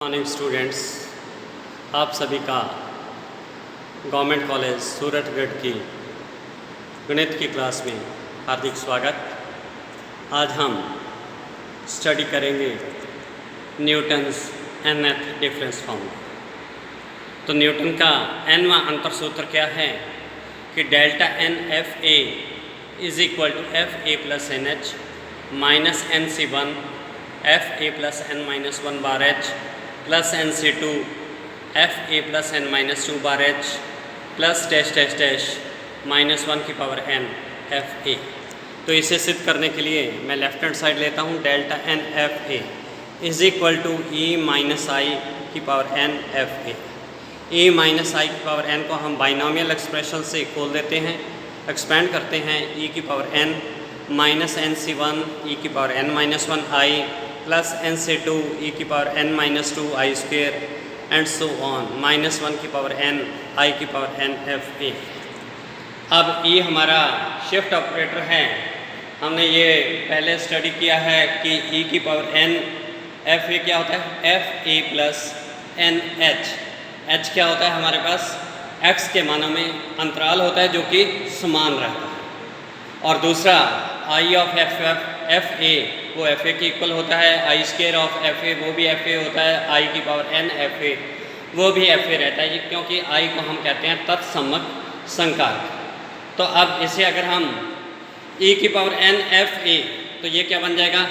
Morning students, आप सभी का गवर्नमेंट कॉलेज सूरतगढ़ की गणित की क्लास में हार्दिक स्वागत। आज हम स्टडी करेंगे न्यूटन्स nth डिफरेंस फॉर्मूला। तो न्यूटन का nवां अंतर सूत्र क्या है कि delta N F A is equal to F A plus N H minus N C one F A plus n minus one bar h plus N C two F A plus n minus two bar h plus dash dash dash minus one की power N F A. तो इसे सिद्ध करने के लिए मैं left hand side लेता हूँ। Delta N F A is equal to E minus I की power N F A. E minus I की पावर एन को हम बाइनोमियल एक्सप्रेशन से खोल देते हैं, एक्सपेंड करते हैं ई की power N minus N C one E की power N minus one I plus N C two ई की power N minus two I square and so on minus one की पावर एन आई की power N F A. अब ई हमारा shift operator है। हमने ये पहले स्टडी किया है कि ई की पावर एन एफ ए क्या होता है, F A plus N h. H क्या होता है हमारे पास, एक्स के मानों में अंतराल होता है जो कि समान रहता है। और दूसरा आई ऑफ एफ ए वो एफ ए की इक्वल होता है। आई स्क्वायर ऑफ एफ ए वो भी एफ ए होता है। आई की पावर एन एफ ए वो भी एफ ए रहता है, क्योंकि आई को हम कहते हैं तत्समक संकारक। तो अब इसे अगर हम ई की पावर एन एफ ए, तो ये क्या बन जाएगा,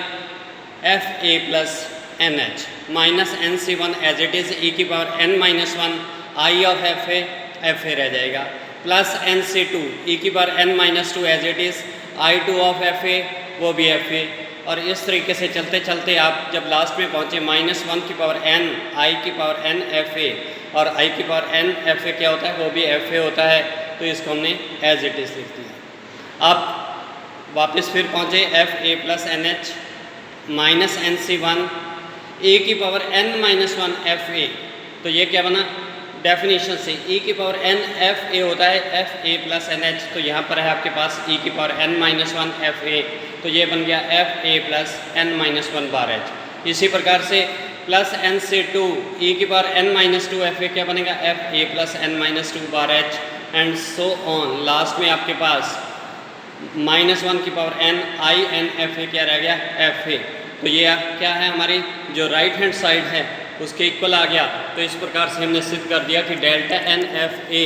F A plus N H minus N C one as it is E की power N minus one I of F A रह जाएगा प्लस एन सी टू ई की power N minus two as it is I two of F A वो भी F A. और इस तरीके से चलते चलते आप जब लास्ट में पहुँचे माइनस वन की पावर एन आई की पावर एन एफ ए, और आई की पावर एन एफ ए क्या होता है, वो भी एफ ए होता है। तो इसको हमने एज इट इज़ लिख दिया। अब वापस फिर पहुँचे F A plus N H minus N C one A की power N minus one F A. तो ये क्या बना, डेफिनेशन से ई की पावर एन एफ ए होता है F A plus N h. तो यहाँ पर है आपके पास ई की power N minus one F A, तो ये बन गया एफ ए प्लस एन माइनस वन बार एच। इसी प्रकार से प्लस एन से टू ई की power N minus two F a क्या बनेगा, f A plus n minus two bar h and so on. Last में आपके पास माइनस वन की power N i n F a क्या रह गया, एफ ए। तो ये क्या है, हमारी जो राइट हैंड साइड है उसके इक्वल आ गया। तो इस प्रकार से हमने सिद्ध कर दिया कि delta N F A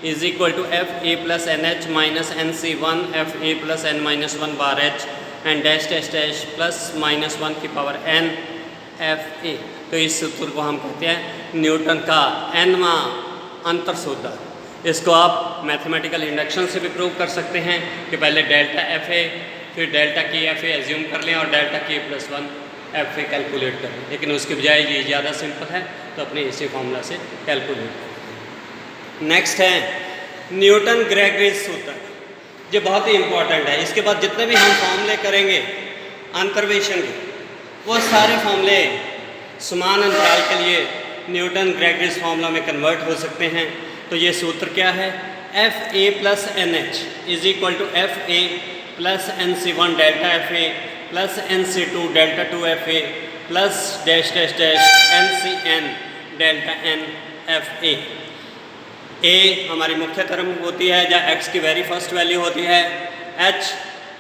is equal to F A plus N H minus N C one F A plus n minus one bar h and dash dash dash plus minus one की power N F A. तो इस सूत्र को हम कहते हैं Newton का nवां अंतर सूत्र। इसको आप मैथमेटिकल इंडक्शन से भी प्रूव कर सकते हैं कि पहले डेल्टा एफ ए फिर डेल्टा के एफ ए एज्यूम कर लें और डेल्टा के plus one F A calculate करें, लेकिन उसके बजाय ये ज़्यादा सिंपल है, तो अपने इसी फॉर्मूला से कैलकुलेट करें। नेक्स्ट है न्यूटन ग्रेगरी सूत्र। ये बहुत ही इंपॉर्टेंट है। इसके बाद जितने भी हम फॉर्मूले करेंगे अंतर्वेशन के, वो सारे फॉर्मूले समान अंतराल के लिए न्यूटन ग्रेगरी फार्मूला में कन्वर्ट हो सकते हैं। तो ये सूत्र क्या है, F A plus N H is equal to F A plus N C one delta F A plus N C two delta two F A plus dash dash dash N C N delta N F A. ए हमारी मुख्य term होती है जहाँ x की very first value होती है, h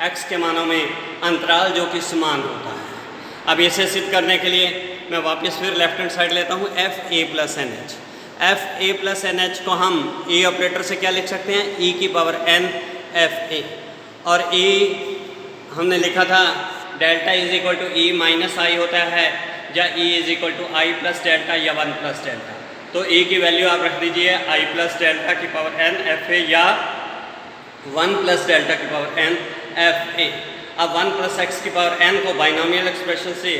x के मानों में अंतराल जो कि समान होता है। अब इसे सिद्ध करने के लिए मैं वापस फिर लेफ्ट हैंड साइड लेता हूँ, एफ ए प्लस एन एच। एफ ए प्लस एन एच को हम e ऑपरेटर से क्या लिख सकते हैं, e की पावर n एफ ए। और e हमने लिखा था delta is equal to E minus I होता है, या e is equal to I plus delta या वन प्लस डेल्टा। तो e की वैल्यू आप रख दीजिए i प्लस डेल्टा की पावर n एफ ए या 1 प्लस डेल्टा की पावर n एफ ए। अब 1 प्लस एक्स की पावर n को बाइनोमियल एक्सप्रेशन से,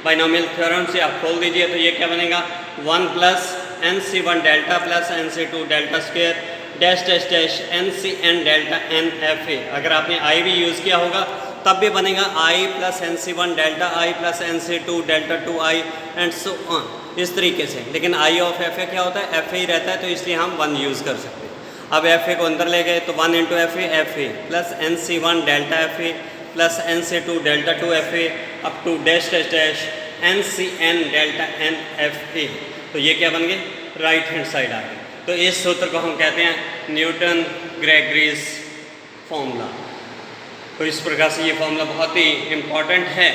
बाइनोमियल थ्योरम से आप खोल दीजिए, तो ये क्या बनेगा, 1 plus N C one delta plus N C two delta square dash dash dash N C N delta N F a. अगर आपने i भी यूज़ किया होगा तब भी बनेगा i plus N C one delta i plus N C two delta two i and so on, इस तरीके से। लेकिन आई ऑफ एफ ए क्या होता है, एफ ए ही रहता है, तो इसलिए हम 1 यूज़ कर सकते हैं। अब एफ ए को अंदर ले गए तो 1 into f A plus N C one delta F A plus N C two delta two F a up to dash dash dash NCN delta NFA। तो ये क्या बन गए, राइट हैंड साइड आ गए। तो इस सूत्र को हम कहते हैं न्यूटन ग्रेगरीज फॉर्मूला। तो इस प्रकार से ये फॉर्मूला बहुत ही इम्पॉर्टेंट है।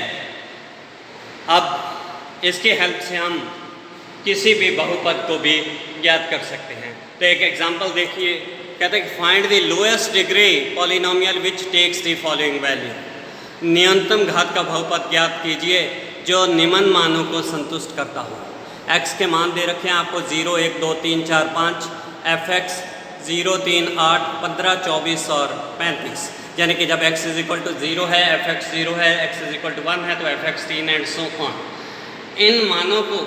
अब इसकी हेल्प से हम किसी भी बहुपद को भी ज्ञात कर सकते हैं। तो एक एग्जांपल देखिए, कहते हैं find the lowest degree polynomial which takes the following value. न्यूनतम घात का बहुपद ज्ञात कीजिए जो निम्न मानों को संतुष्ट करता हो। x के मान दे रखे हैं आपको 0, 1, 2, 3, 4, 5, fx 0, 3, 8, 15, 24 और 35। यानी कि जब x = 0 है, fx 0 है, x = 1 है तो fx 3 एंड सो ऑन। इन मानों को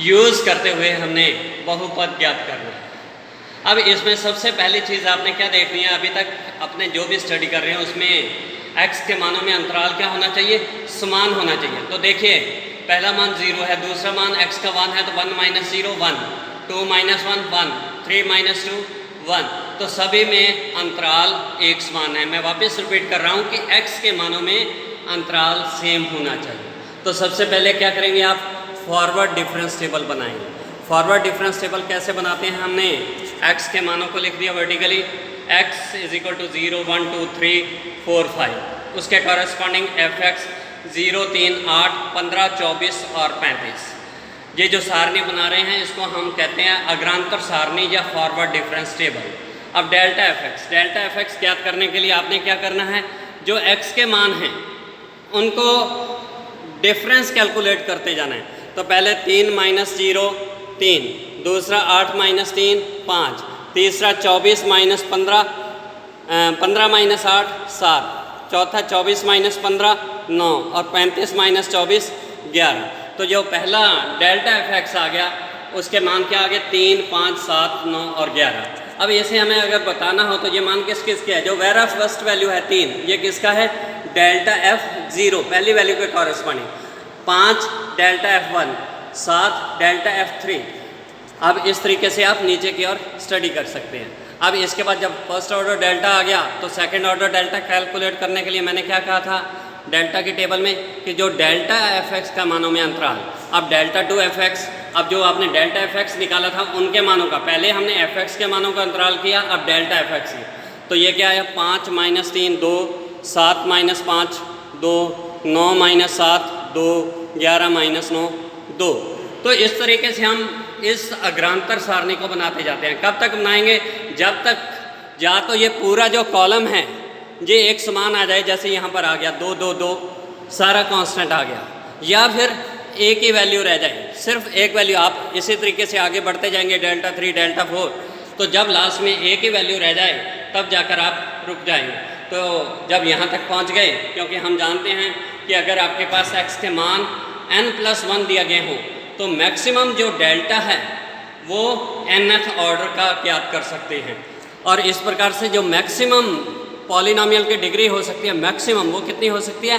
यूज़ करते हुए हमने बहुपद ज्ञात करना है। अब इसमें सबसे पहली चीज़ आपने क्या देखनी है, अभी तक अपने जो भी स्टडी कर रहे हैं उसमें x के मानों में अंतराल क्या होना चाहिए, समान होना चाहिए। तो देखिए पहला मान 0 है, दूसरा मान x का 1 है तो 1 - 0 1, 2 - 1 1, 3 - 2 1। तो सभी में अंतराल एक समान है। मैं वापस रिपीट कर रहा हूँ कि x के मानों में अंतराल सेम होना चाहिए। तो सबसे पहले क्या करेंगे आप, फॉरवर्ड डिफरेंस टेबल बनाएंगे। फॉरवर्ड डिफरेंस टेबल कैसे बनाते हैं, हमने x के मानों को लिख दिया वर्टिकली, x = 0, 1, 2, 3, 4, 5। उसके कॉरेस्पॉन्डिंग fx 0, 3, 8, 15, 24 और 35। ये जो सारणी बना रहे हैं इसको हम कहते हैं अग्रांतर सारणी या फॉरवर्ड डिफरेंस टेबल। अब डेल्टा fx ज्ञात करने के लिए आपने क्या करना है, जो x के मान हैं उनको डिफरेंस कैलकुलेट करते जाना है। तो पहले 3 - 0 3, दूसरा 8 - 3 5, तीसरा 24 - 15, 15 - 8 7, चौथा 24 - 15 9 और 35 - 24 11। तो जो पहला डेल्टा fx आ गया उसके मान क्या आ गए, 3, 5, 7, 9 और 11। अब इसे हमें अगर बताना हो तो ये मान किस किस के है, जो वेरी फर्स्ट वैल्यू है 3, ये किसका है, डेल्टा f0 पहली वैल्यू के corresponding, 5 delta f1, 7 delta f3। अब इस तरीके से आप नीचे की ओर स्टडी कर सकते हैं। अब इसके बाद जब फर्स्ट ऑर्डर डेल्टा आ गया तो सेकंड ऑर्डर डेल्टा कैलकुलेट करने के लिए मैंने क्या कहा था डेल्टा की टेबल में, कि जो डेल्टा fx का मानों में अंतराल, अब डेल्टा टू fx, अब जो आपने डेल्टा fx निकाला था उनके मानों का, पहले हमने fx के मानों का अंतराल किया, अब डेल्टा fx की। तो ये क्या है, 5 - 3 2, 7 - 5 2, 9 - 7 2, 11 - 9 2। तो इस तरीके से हम इस अग्रांतर सारणी को बनाते जाते हैं। कब तक बनाएंगे, जब तक या तो ये पूरा जो कॉलम है ये एक समान आ जाए, जैसे यहाँ पर आ गया 2 2 2 सारा कांस्टेंट आ गया, या फिर एक ही वैल्यू रह जाए, सिर्फ एक वैल्यू। आप इसी तरीके से आगे बढ़ते जाएंगे, डेल्टा 3 डेल्टा 4, तो जब लास्ट में एक ही वैल्यू रह जाए तब जाकर आप रुक जाएंगे। तो जब यहाँ तक पहुँच गए, क्योंकि हम जानते हैं कि अगर आपके पास x के मान n+1 दिया गए हों तो मैक्सिमम जो डेल्टा है वो nth ऑर्डर का ज्ञात कर सकते हैं। और इस प्रकार से जो मैक्सिमम पॉलिनोमियल की डिग्री हो सकती है, मैक्सिमम वो कितनी हो सकती है,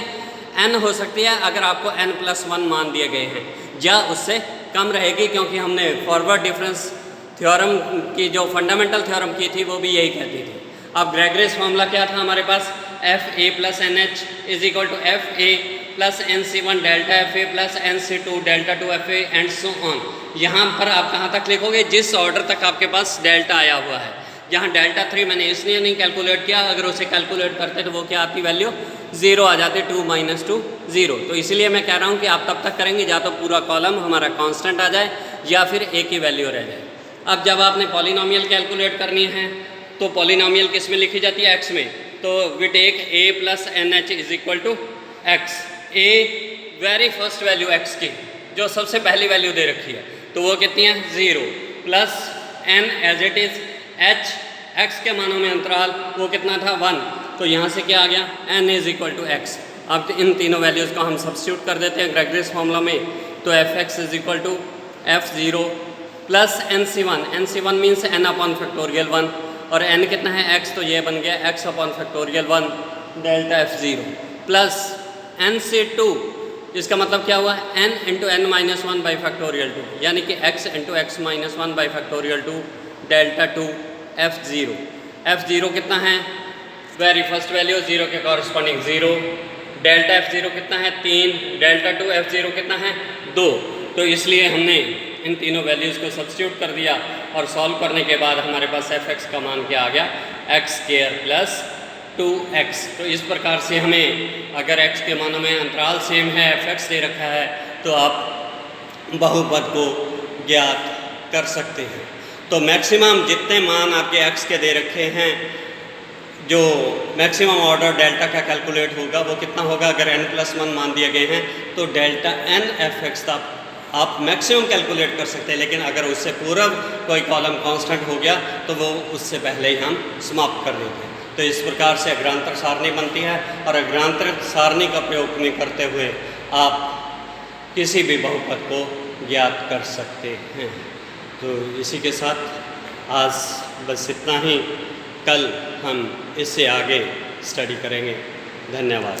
n हो सकती है अगर आपको n+1 मान दिए गए हैं, या उससे कम रहेगी, क्योंकि हमने फॉरवर्ड डिफरेंस थ्योरम की जो फंडामेंटल थ्योरम की थी वो भी यही कहती थी। अब ग्रेगरीज फॉर्मूला क्या था हमारे पास, FA + NH = FA + NC1 delta FA + NC2 delta 2 FA and so on. यहाँ पर आप कहाँ तक लिखोगे, जिस ऑर्डर तक आपके पास डेल्टा आया हुआ है। यहाँ डेल्टा 3 मैंने इसलिए नहीं कैलकुलेट किया, अगर उसे कैलकुलेट करते तो वो क्या आती, वैल्यू 0 आ जाती, 2 - 2 0। तो इसलिए मैं कह रहा हूँ कि आप तब तक करेंगे या तो पूरा कॉलम हमारा कांस्टेंट आ जाए या फिर एक ही वैल्यू रह जाए। अब जब आपने पॉलिनोमियल कैलकुलेट करनी है तो पॉलिनोमियल किस में लिखी जाती है, x में। तो we take a + NH = x। a very first value x की जो सबसे पहली वैल्यू दे रखी है, तो वो कितनी है, 0 + n as it is h, x के मानों में अंतराल वो कितना था, 1। तो यहाँ से क्या आ गया, n = x। अब इन तीनों वैल्यूज़ को हम सब्स्टिट्यूट कर देते हैं ग्रेगरीज फॉर्मूला में। तो fx = f0 + NC1, NC1 means n/1 और n कितना है, x, तो ये बन गया x/1 delta f0 plus NC2, इसका मतलब क्या हुआ, n × n-1/2, यानी कि x × x-1/2 delta 2 f0। f0 कितना है, वेरी फर्स्ट वैल्यू 0 के कॉरस्पॉन्डिंग 0, डेल्टा F0 कितना है 3, डेल्टा टू F0 कितना है 2। तो इसलिए हमने इन तीनों वैल्यूज़ को सब्स्टिट्यूट कर दिया और सॉल्व करने के बाद हमारे पास fx का मान क्या आ गया x² प्लस 2x। तो इस प्रकार से हमें अगर x के मानों में अंतराल सेम है, fx दे रखा है, तो आप बहुपद को ज्ञात कर सकते हैं। तो मैक्सिमम जितने मान आपके x के दे रखे हैं, जो मैक्सिमम ऑर्डर डेल्टा का कैलकुलेट होगा वो कितना होगा, अगर n+1 मान दिए गए हैं तो डेल्टा n fx तक आप मैक्सिमम कैलकुलेट कर सकते हैं। लेकिन अगर उससे पूर्व कोई कॉलम कांस्टेंट हो गया तो वो उससे पहले ही हम समाप्त कर देते हैं। तो इस प्रकार से अग्रांतर सारणी बनती है और अग्रांतर सारणी का प्रयोग में करते हुए आप किसी भी बहुपद को ज्ञात कर सकते हैं। तो इसी के साथ आज बस इतना ही। कल हम इससे आगे स्टडी करेंगे। धन्यवाद।